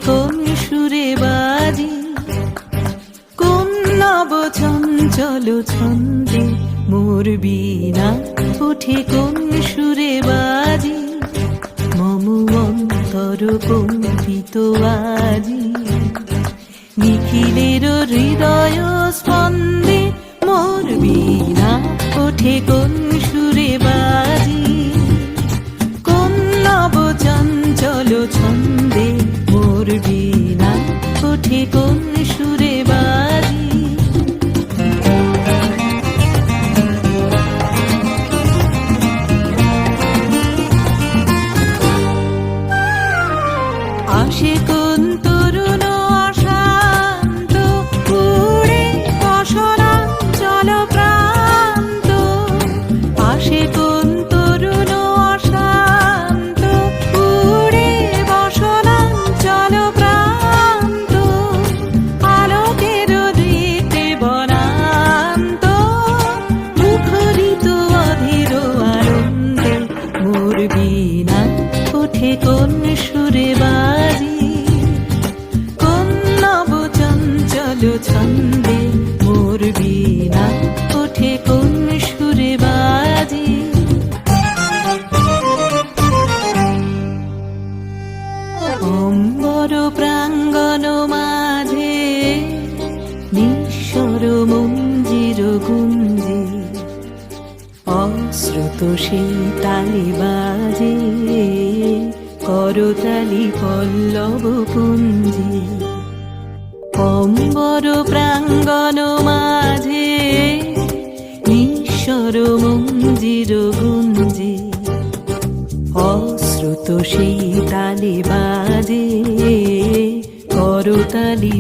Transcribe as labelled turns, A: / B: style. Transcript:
A: কোন সুরে বাজি, কোন নব চঞ্চল ছন্দে মোর বীণা ওঠে কোন সুরে বাজি, মম অন্তর কম্পিত আজি। নিখিলের হৃদয় স্পন্দে মোর বীণা ওঠে কোন সুরে বাজি, কোন নব চঞ্চল ছন্দে মোর বীণা ওঠে কোন সুরে বাজি। আসে কোন তরুণ অশান্ত উড়ে বসনাঞ্চল প্রান্ত, আসে কোন তরুণ অশান্ত উড়ে বসনাঞ্চল প্রান্ত, আলোকের দীপ্তে বনান্ত মুখরিত অধীর আনন্দে মোর বীণা ওঠে কোন সুরে বাজি, কোন নব চঞ্চল ছন্দে মোর বীণা ওঠে কোন সুরে বাজি। অম্বর প্রাঙ্গণ মাঝে নিঃস্বর মঞ্জির গুঞ্জে, অশ্রুত সেই তালে বাজে করতালি পল্লব পুঞ্জে। অম্বর প্রাঙ্গণ মাঝে নিঃস্বর মঞ্জির গুঞ্জে, অশ্রুত সেই তালে বাজে করতালি